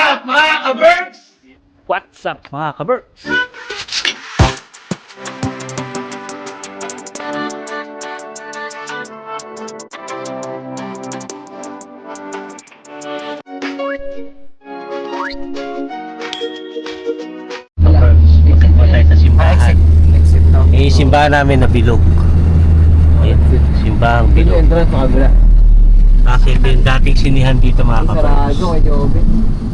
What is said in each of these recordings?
up mga ka-Berks? What's up mga ka-Berks? Punta tayo sa simbahan. Eh, simbahan namin na bilog. Ayan, simbahang bilog. Entrance sa kabila. Kasi ito yung dating sinihan dito mga Sarado ka-Berks. kay Joven.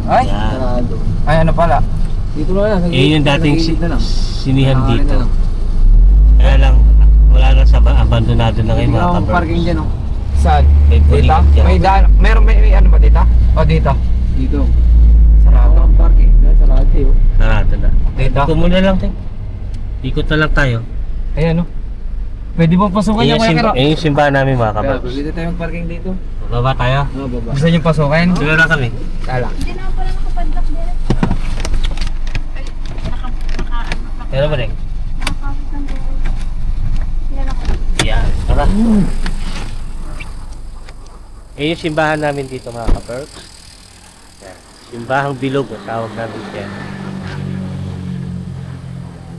Ay, Yan. sarado. Ay, ano pala? Dito na lang. Eh, yung dating sinihan Nakakain dito. na lang. Kaya lang, wala na sa abandonado na ngayon mga Tingnan mo ang ka-Berks. parking dyan, oh. Saan? May Dito? buligat dyan. May daan. May ano ba dito? O dito? Dito. Sarado. Ang parking. Sarado, oh. Narado na. Dito? Ito muna lang, te. Ikot na lang tayo. Ayan o. Pwede bang pasukan yung kaya kero? Yung simbahan namin mga Kaya, ka-Berks. pwede tayo mag-parking dito. Baba tayo. Ah, baba. Gusto nyo pasukin? Sila na kami. Kala. Hindi naman pala nakapadlock din. Ay, Pero ba rin? nakakapit ng din. Kilala ko. Yan. Tara. Eh, yung simbahan namin dito mga ka-Berks. Yan. Simbahang bilog ang tawag namin yan.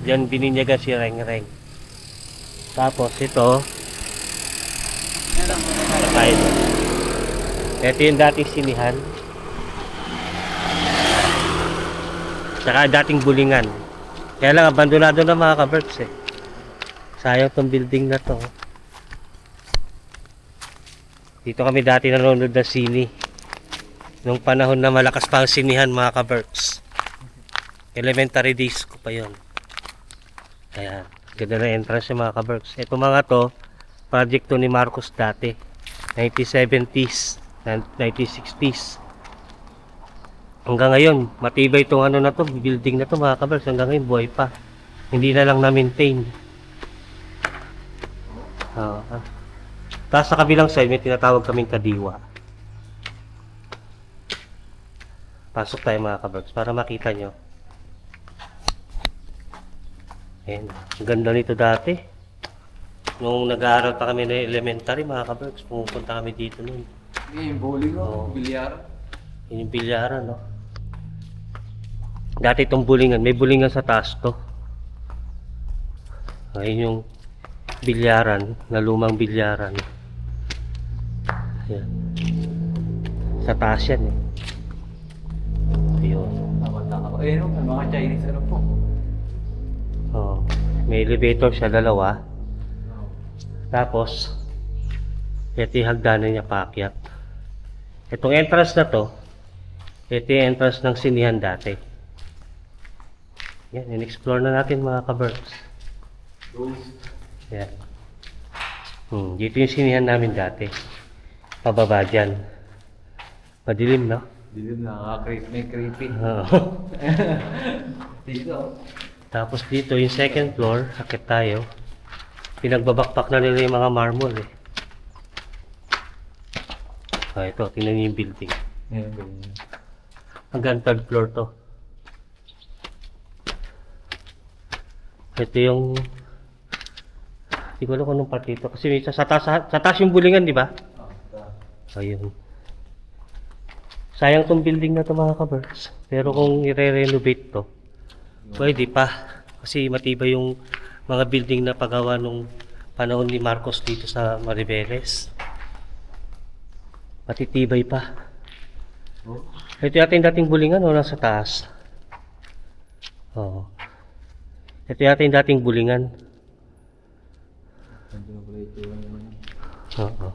Diyan bininyaga si Reng-Reng. Tapos ito. Ano tayo doon? Ito yung dating sinihan. Saka dating bulingan. Kaya lang abandonado na mga ka-Berks eh. Sayang tong building na to. Dito kami dati nanonood ng sini. Nung panahon na malakas pa ang sinihan mga ka-Berks. Elementary days ko pa yon. Ayan. Ganda na entrance yung mga ka-Berks. Ito mga to, project to ni Marcos dati. 1970s, 1960s. Hanggang ngayon, matibay itong ano na to, building na to mga ka-Berks. Hanggang ngayon, buhay pa. Hindi na lang na-maintain. Tapos sa kabilang side, may tinatawag kaming kadiwa. Pasok tayo mga ka-Berks para makita nyo. Ayan. Ang ganda nito dati. Nung nag-aaral pa kami na elementary mga ka-Berks, pumupunta kami dito nun. Yung bowling, Oo. oh. Bilyar. Yun yung bilyaran, no? Dati itong bulingan, may bulingan sa taas to. Ngayon yung bilyaran, na lumang bilyaran. Ayan. Sa taas yan eh. Ayun. Tama. Eh, no? May mga Chinese ano po. Oh. May elevator siya, dalawa. Tapos, ito yung hagdanan niya paakyat. Itong entrance na to, ito yung entrance ng sinihan dati. Yan, in-explore na natin mga ka-Berks. Yan. Dito yung sinihan namin dati. Pababa dyan. Madilim, no? Dito may creepy. Oo. Dito. Tapos dito, yung second floor, akit tayo. Pinagbabakpak na nila yung mga marmol eh. Ito, tingnan niyo yung building. Ayan, ganyan. Hanggang third floor to. Ito yung... Hindi ko alam kung anong part dito. Kasi may sa taas yung bulingan, di ba? Ayun. Sayang tong building na to mga ka-Berks. Pero kung i-renovate to, pwede pa. Kasi matibay yung mga building na pagawa nung panahon ni Marcos dito sa Maribeles. Matitibay pa. Ito yata yung dating bulingan o nasa taas? Oo. Ito yata yung dating bulingan. Oo.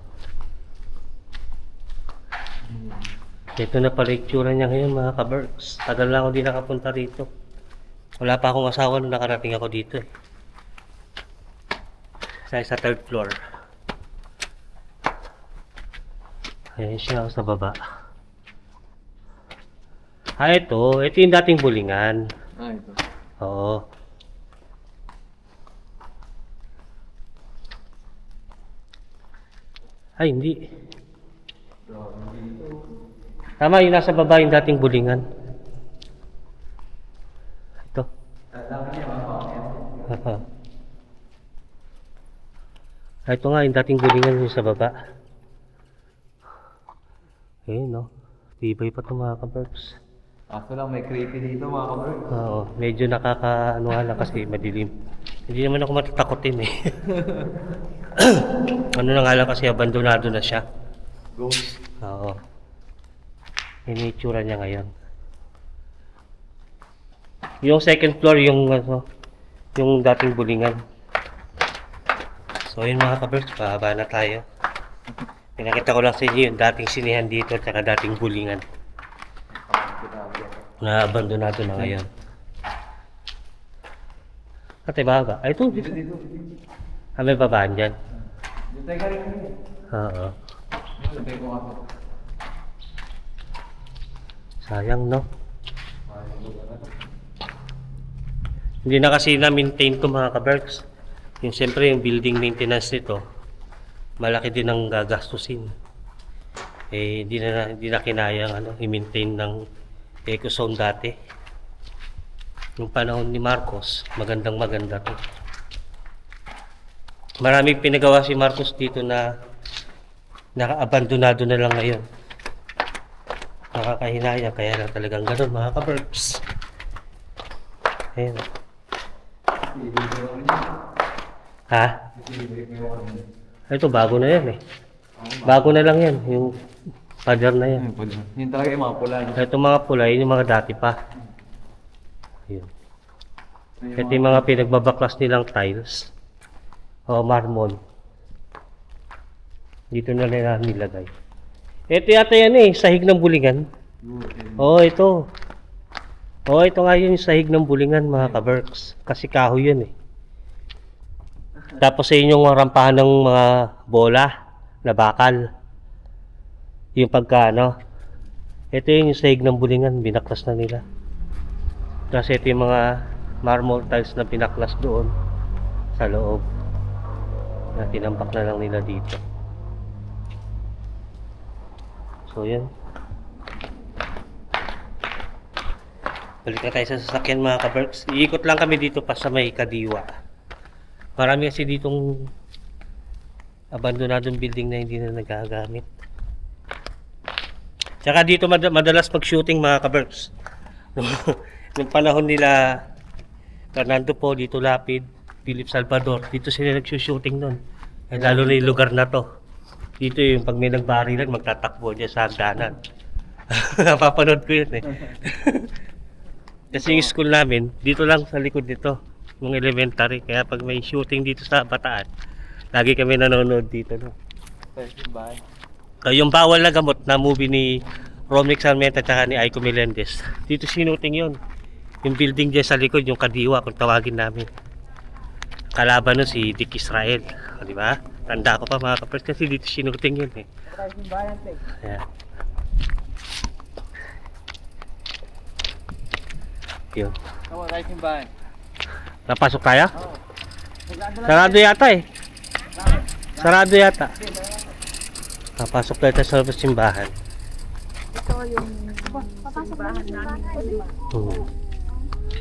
Ito na pala itsura niya ngayon mga ka-Berks. Tagal na ako di nakapunta rito. Wala pa akong asawa nung nakarating ako dito eh. Sa third floor. Ayan siya sa baba. Ito yung dating bulingan. Ito. Oo. Ay, hindi. Tama, yung nasa baba yung dating bulingan. Ito. Ito nga, yung dating bulingan yung sa baba. Ayun, no? Tibay pa ito mga ka-Berks. Kaso lang, may creepy dito mga kabro. Oo, medyo nakakaano nga lang kasi madilim. Hindi naman ako matatakotin eh. Ano na nga lang kasi abandonado na siya. Ghost. Oo. Yun yung itsura niya ngayon. Yung second floor, yung dating bulingan. So yun mga kabers, pababa na tayo. Pinakita ko lang sa inyo yung dating sinihan dito at saka dating bulingan. Na abandonado na ngayon. Ate baba. Ay, ito. Dito. May babaan dyan. Dito tayo ka rin. Oo. Sabay ko ako. Sayang, no? Hindi na kasi na-maintain ko mga ka-Berks. Yung siyempre yung building maintenance nito, malaki din ang gagastusin. Eh, hindi na kinayang i-maintain ng EcoZone dati. Yung panahon ni Marcos, maganda to. Maraming pinagawa si Marcos dito na naka-abandonado na lang ngayon. Nakakahinaya, kaya lang talagang ganun mga ka-Berks. Ayun. Ha? Ito, bago na yan eh. Bago na lang yan, yung pader na yan. Yun talaga yung mga pula. No? Ito mga pula, yun yung mga dati pa. Yun. Ito yung mga pinagbabaklas nilang tiles. O marmol. Dito na nila nilagay. Ito yata yan eh, sahig ng bulingan. Ito. Ito nga yun yung sahig ng bulingan mga ka-Berks. Kasi kahoy yun eh. Tapos sa inyong rampahan ng mga bola na bakal. Yung pagka ito yung sahig ng bulingan, binaklas na nila. Kasi ito yung mga marmol tiles na binaklas doon sa loob. Na tinampak na lang nila dito. So yan. Balik na tayo sa sasakyan mga ka-Berks. Iikot lang kami dito pa sa may Kadiwa. Marami kasi ditong abandonadong building na hindi na nagagamit. Tsaka dito madalas mag-shooting mga ka-Berks. Nung panahon nila Fernando Po, dito Lapid, Philip Salvador, dito sila nag-shooting nun. Eh, lalo na yung lugar na to. Dito yung pag may nagbarilan, magtatakbo dyan sa hagdanan. Napapanood ko yun eh. Kasi yung school namin, dito lang sa likod nito, yung elementary. Kaya pag may shooting dito sa Bataan, lagi kami nanonood dito. No? Yung bawal na gamot na movie ni Romnick Sarmenta at ni Aiko Melendez, dito sinuting yun. Yung building dyan sa likod, yung Kadiwa, kung tawagin namin. Kalaban nun si Dick Israel. O, di ba? Tanda ko pa mga kapres kasi dito sinuting yun eh. Ayan. Yun. Napasok tayo? Sarado yata eh. Sarado yata. Napasok tayo sa simbahan. Ito yung simbahan namin.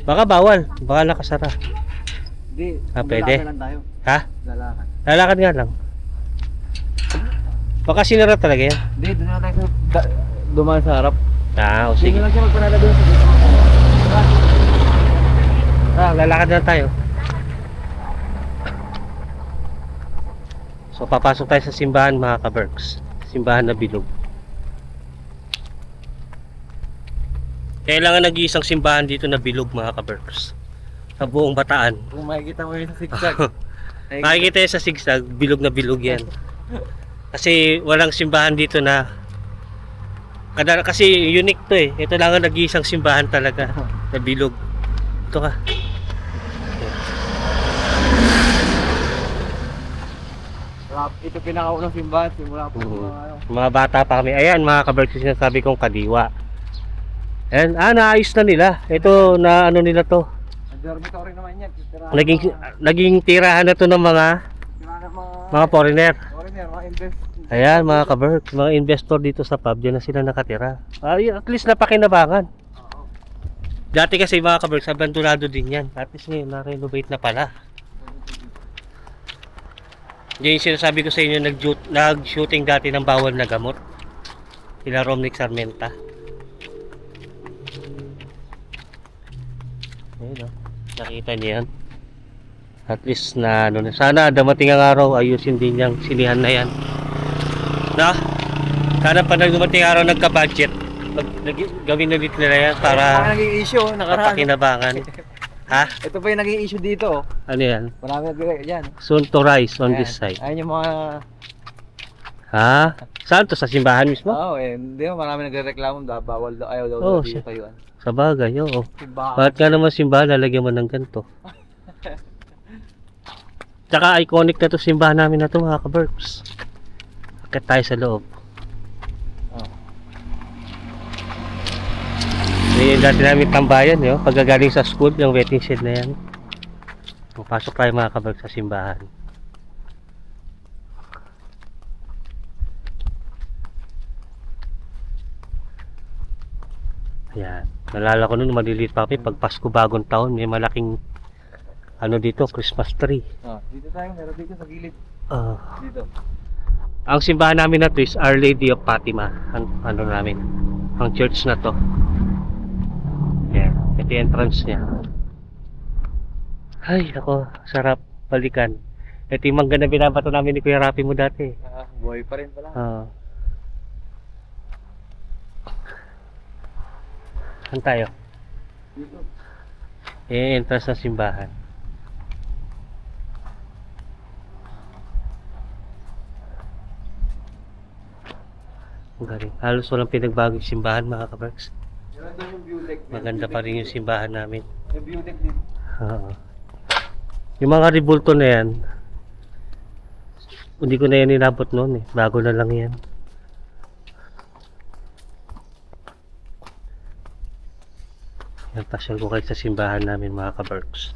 Baka bawal. Baka nakasara. Hindi. Pwede. Lalakad lang tayo. Ha? Lalakad. Lalakad nga lang. Baka sinara talaga yan. Hindi, doon na tayo dumaan sa harap. O sige. Sige lang siya magpanala doon sa dito. Lalakad na tayo. So papasok tayo sa simbahan mga ka-Berks. Simbahan na bilog. Kailangan nag-iisang simbahan dito na bilog mga ka-Berks. Sa buong Bataan. Kung makikita mo yun sa zigzag. Makikita yun sa zigzag, bilog na bilog yan. Kasi walang simbahan dito na kasi unique to eh. Ito lang ang nag-iisang simbahan talaga na bilog. Ito ka. Ito pinakaunang simbahan simula po. Mga bata pa kami. Ayan mga ka-Berks, sinasabi kong Kadiwa. Ayan, naayos na nila. Ito na ano nila to. Dormitory naman yan. Naging tirahan na to ng mga foreigner. Mga invest. Ayan mga ka-Berks, mga investor dito sa pub, dyan na sila nakatira. At least napakinabangan. Dati kasi mga ka-Berks, abandonado din yan. At least ngayon, na-renovate na pala. Yan yung sinasabi ko sa inyo, nag-shooting dati ng bawal na gamot. Sila Romnick Sarmenta. Ayun, oh. Nakita niyo yan? At least na ano, sana dumating ang araw, ayusin din yung sinihan na yan. Na? Sana pa dumating ang araw nagka-budget. Gawin ulit nila yan Para para naging issue, nakaraan. mapakinabangan. Ha? Ito pa yung naging issue dito. Ano yan? Marami yan. Soon to rise on Ayan. this side. Ayan yung mga... Ha? Saan to? Sa simbahan mismo? Oo, hindi mo marami nagrereklamo bawal daw, ayaw daw Oo, dito siya. tayuan. Sa bagay, oo. Simbahan. Bakit nga naman simbahan, lalagyan mo ng ganito? Tsaka iconic na to simbahan namin na to mga ka-Berks. Akit tayo sa loob. Oh. Yan yung dati namin tambayan, yo. Pagkagaling sa school, yung waiting shed na yan. Pasok tayo mga ka-Berks sa simbahan. Ayan. Nalala ko noon, maliliit pa kami. Pag Pasko bagong taon, may malaking ano dito, Christmas tree. Dito tayo, meron dito sa gilid. Ah. Dito. Ang simbahan namin na to is Our Lady of Fatima. Ang ano namin, ang church na to. Ayan. Ito yung entrance niya. Ay, ako, sarap balikan. Ito yung mangga na binabato namin ni Kuya Rapi mo dati. Buhay pa rin pala. Saan tayo? Dito. Entrance ng simbahan. Ang galing. Halos walang pinagbago yung simbahan mga ka-Berks. Meron doon yung view deck. Maganda pa rin yung simbahan namin. Yung view deck dito. Oo. Yung mga rebulto na yan, hindi ko na yan inabot noon eh. Bago na lang yan. Yan, pasyal ko kayo sa simbahan namin mga ka-Berks.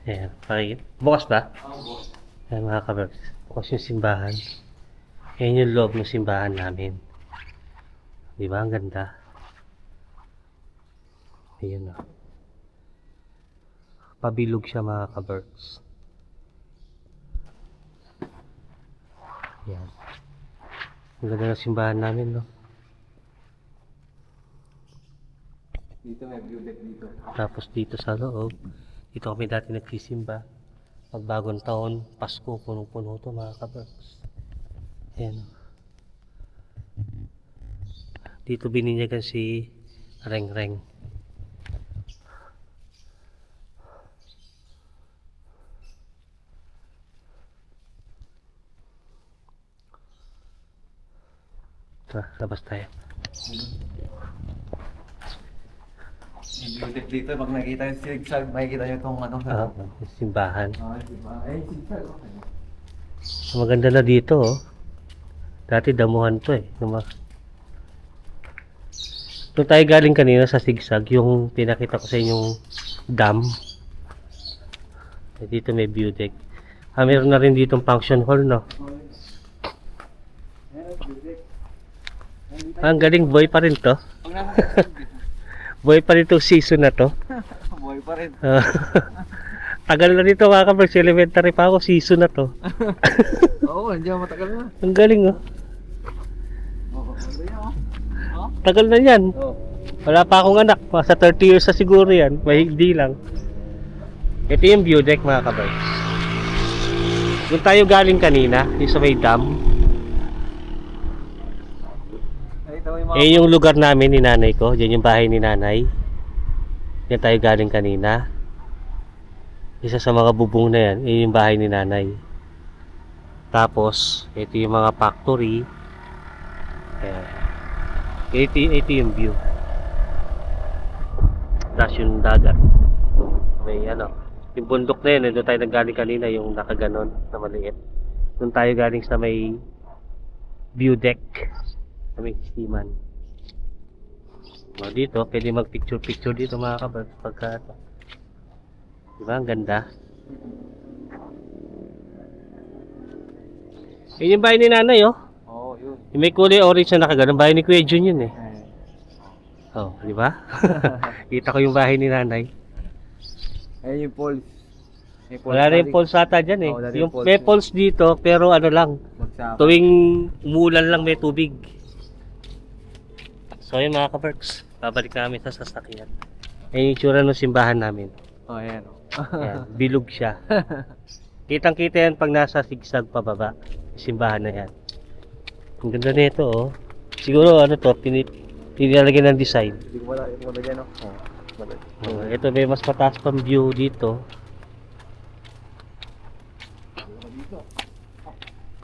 Ayan, pakikita. Bukas ba? Ayan mga ka-Berks. Bukas yung simbahan. Ayan yung loob ng simbahan namin. Di ba? Ang ganda. Ayan o. Pabilog siya mga ka-Berks. Ayan. Ang ganda ng simbahan namin, no? Dito may view deck dito. Tapos dito sa loob, dito kami dati nagsisimba. Pag bagong taon, Pasko, punong-puno to mga ka-Berks. Ayan. Dito bininyagan si Reng-Reng. Tara, labas tayo. Yung view deck dito, pag nakikita yung zigzag, makikita nyo itong ano sa Simbahan. simbahan. Ay, zigzag. Maganda na dito, oh. Dati damuhan to eh. Doon tayo galing kanina sa Sigsag, yung pinakita ko sa inyong dam. Dito may view deck. Meron na rin ditong function hall, no? Ang galing, boy pa rin to. Pag nasa Boy pa rin itong season na to. buhay pa rin. Tagal na dito mga ka-Berks, elementary pa ako, season na to. Oo, hindi ako matagal na. Ang galing, oh. Oo, ano yan, oh. Tagal na yan. Oo. Wala pa akong anak, sa 30 years na siguro yan, mahigdi lang. Ito yung view deck mga ka-Berks. Doon tayo galing kanina, yung sa may dam. Nakita mo yung mga... Eh yung lugar namin ni nanay ko, yan yung bahay ni nanay. Yan tayo galing kanina. Isa sa mga bubong na yan, yun yung bahay ni nanay. Tapos, ito yung mga factory. Ayan. Ito yung view. Tapos yung dagat. May ano, yung bundok na yun, doon tayo nanggaling kanina, yung nakaganon na maliit. Doon tayo galing sa may view deck. Sa may steaman. Dito, pwede mag picture dito mga ka-Berks pagka diba, ang ganda. Yun yung bahay ni nanay, oh. Oo, yun. Yung may kulay orange na nakaganon, bahay ni Kuya Jun yun eh. Oh, di ba? Kita ko yung bahay ni nanay. Ayun yung poles. Wala na yung poles ata dyan eh. Oo, wala na Yung yung poles may eh. poles dito, pero ano lang, Magsama. tuwing umulan lang may tubig. So yun mga ka-Berks, babalik namin sa sasakyan. Ayun yung tsura ng simbahan namin. Oh, ayan. Ayan, bilog siya. Kitang-kita yan pag nasa sigsag pababa. Simbahan na yan. Ang ganda nito oh. Siguro ano to, pinilagyan ng design. Hindi ko wala yung mga dyan, no? Oh, ito may mas mataas pang view dito.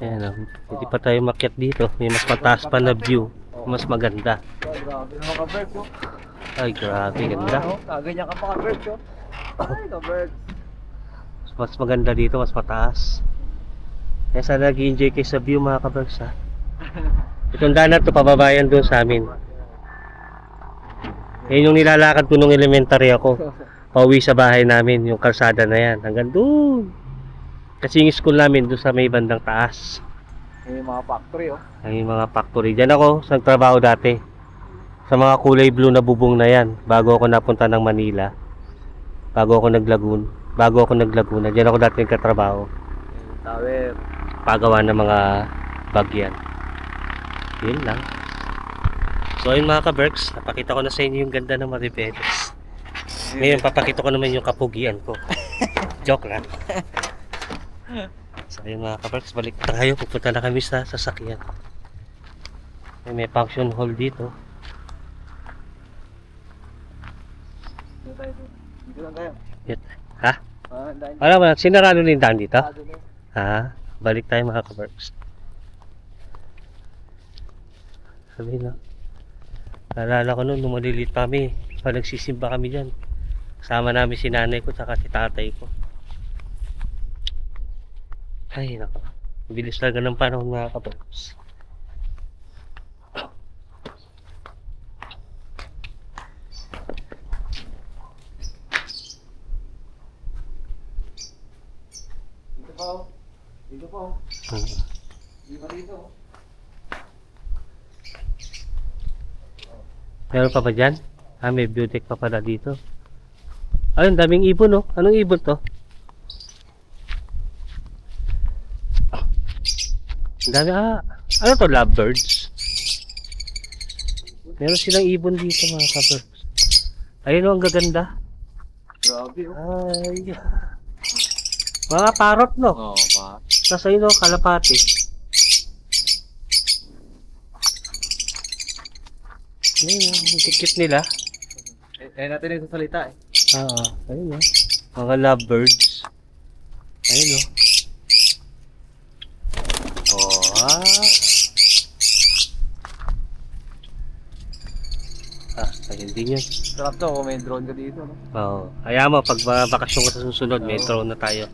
Ayan oh, hindi pa tayo makyat dito. May mas mataas pa na view. Mas maganda. Grabe naman ka-Berks, oh. Ay grabe, ganda. Ganyan ka pa ka-Berks, oh. Ay, ka-Berks. Mas maganda dito, mas mataas. Kaya sana nag-enjoy kayo sa view mga ka-Berks ha. Itong daan na ito, pababayan doon sa amin. Yan yung nilalakad ko nung elementary ako. Pauwi sa bahay namin, yung kalsada na yan. Hanggang doon. Kasi yung school namin doon sa may bandang taas. May mga factory, oh. Ang mga factory. Diyan ako sa trabaho dati. Sa mga kulay blue na bubong na yan. Bago ako napunta ng Manila. Bago ako naglaguna. Diyan ako dati nagkatrabaho. Yung tower. Pagawa ng mga bagyan. Yun lang. So ayun mga ka-Berks, napakita ko na sa inyo yung ganda ng Maribeles. Ngayon papakita ko naman yung kapugian ko. Joke lang. So ayun mga ka-Berks, balik tayo. Pupunta na kami sa sasakyan. May function hall dito. Dito lang tayo. Ha? Dahil Alam mo, sinarado na yung daan dito? na. Ha? Balik tayo mga ka-Berks. Sabi na. Naalala ko noon, nung maliliit pa kami, pag nagsisimba kami dyan. Kasama namin si nanay ko, saka si tatay ko. Ay, nako. Bilis talaga ng panahon mga ka-Berks. Dito pa, oh. Dito pa, oh. Dito pa dito, oh. Meron pa ba dyan? Ah, may beauty pa pala dito. Ayun, daming ibon oh. Anong ibon to? Ang dami, ano to, lovebirds? Meron silang ibon dito mga ka-Berks. Ayun oh, ang gaganda. Grabe, oh. Ay. Mga parrot no? Oo, ma. Tapos ayun oh, kalapati. Ayun oh, ang kikit nila. Eh, natin yung salita, eh. Oo, ayun oh. Mga lovebirds. Ayun oh. Ayun din yun. Sarap to, kung may drone ka dito, no? Oo. Kaya mo, pag bakasyon ko sa susunod, may drone na tayo.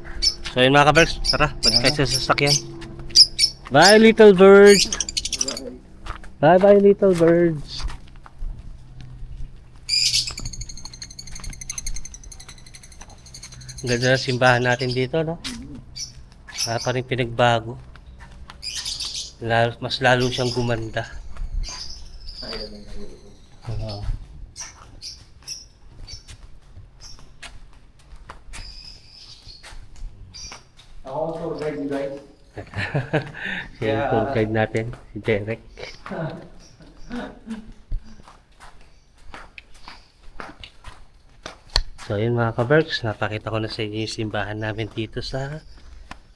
So yun mga ka-Berks, tara, balik tayo sa sasakyan. Bye little bird! Bye bye little birds! Ang ganda ng simbahan natin dito, no? Wala pa rin pinagbago. Mas lalo siyang gumanda. Oo. Ako ang tour guide, you guys. Siya yung tour guide natin, si Derek. So yun mga ka-Berks, napakita ko na sa inyo yung simbahan namin dito sa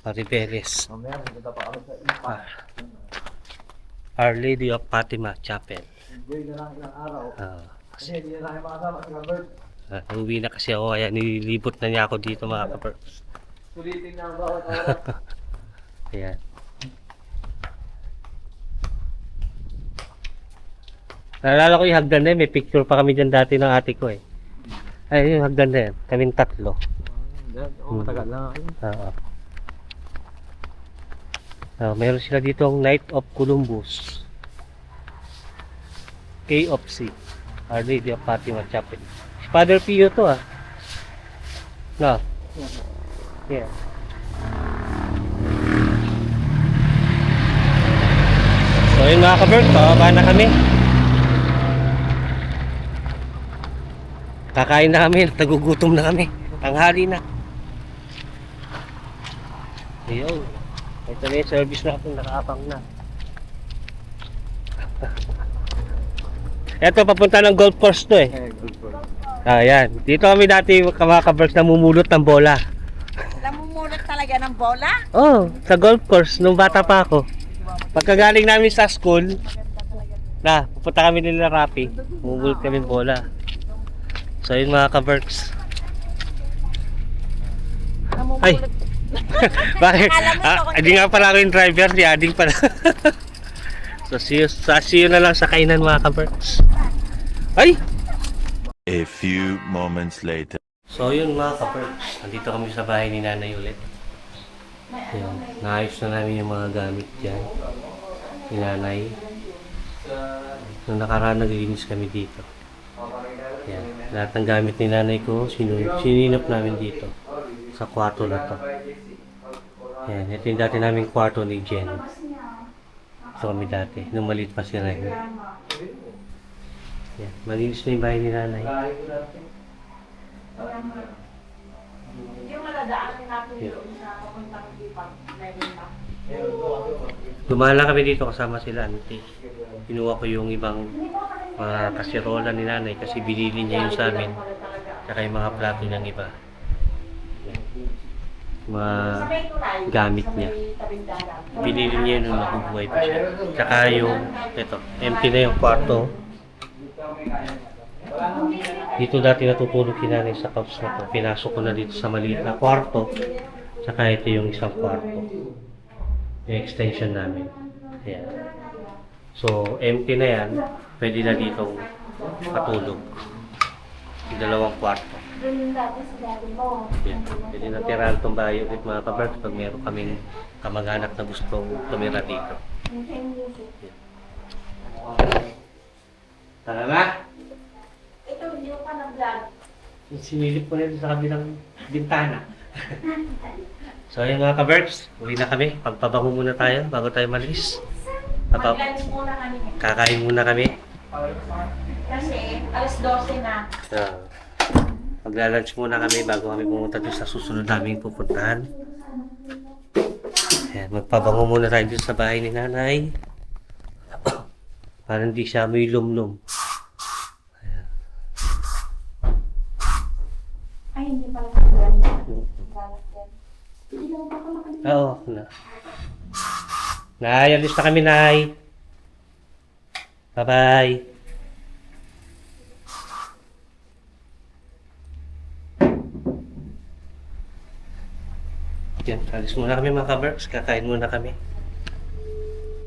Maribeles. Mamaya, magpunta pa kami sa impact. Our Lady of Fatima Chapel. Enjoy na lang ilang araw. Kasi hindi na tayo makasama sa Albert. Uwi na kasi ako kaya nililibot na niya ako dito mga ka-Berks. Sulitin na ang bawat oras. Ayan. Naalala ko yung hagdan na yun, may picture pa kami dyan dati ng ate ko eh. Ay, yung hagdan na yan, kaming tatlo. Oo, matagal na. Oo. Meron sila dito ang Knight of Columbus. K of C. Our Lady of Fatima Chapel. Si Father Pio to ah. No? Yeah. So yun mga ka-Berks, pababa na kami. Kakain na kami, nagugutom na kami. Tanghali na. Ayun. Ito na yung service natin, nakaabang na. Ito, papunta ng golf course to eh. Good for Ayan. Dito kami dati mga kaberks namumulot ng bola. Namumulot talaga ng bola? Oh, sa golf course nung bata pa ako. Pagkagaling namin sa school, pupunta kami nila Rapi. Mamumulot kami ng bola. So yun mga kaberks. Ay! Bakit? Hindi nga pala ako yung driver, si Ading pala. So see you na lang sa kainan mga kaberks. Ay! A few moments later. So yun mga kaperks, nandito kami sa bahay ni Nanay ulit. Ayan, naayos na namin yung mga gamit dyan ni Nanay. Nung nakaraan naglinis kami dito. Ayan, lahat ng gamit ni Nanay ko sininop namin dito sa kwarto na to. Ayan, ito yung dati naming kwarto ni Jen. Ito kami dati, nung maliit pa si Ren. Ayan, malinis na yung bahay ni Nanay. Yung maladaanin natin doon sa papuntang Lipan. Dumaan lang kami dito kasama sila auntie. Kinuha ko yung ibang mga kasirola ni Nanay kasi binili niya yun sa amin. Tsaka yung mga plato niyang iba. Mga gamit niya. Binili niya yun nung nabubuhay pa siya. Tsaka yung, ito, empty na yung kwarto. Dito dati natutulog si Nanay sa couch na to. Pinasok ko na dito sa maliit na kwarto. Tsaka ito yung isang kwarto. Yung extension namin. Ayan. So, empty na yan. Pwede na ditong patulog. Yung dalawang kwarto. Ayan. Pwede na tirahan itong bahay ulit mga kaberks pag meron kaming kamag-anak na gustong tumira dito. Ayan. Tara na! Ito, hindi ko pa na-vlog. Sinilip ko na ito sa kabilang bintana. So ayun mga kaberks, uwi na kami. Pagpabango muna tayo bago tayo malis. Mag-lunch muna kami. Kakain muna kami. Kasi, alas 12 na. Magla-lunch muna kami bago kami pumunta doon sa susunod naming pupuntahan. Ayan, magpabango muna tayo dito sa bahay ni Nanay. Para hindi siya may lum-lum. Ay, hindi pala mag-lunch. Hindi naman pa pala kami. Oo, na. Nay, alis na kami, Nay. Bye-bye. Yan, alis muna kami mga kaberks. Kakain muna kami.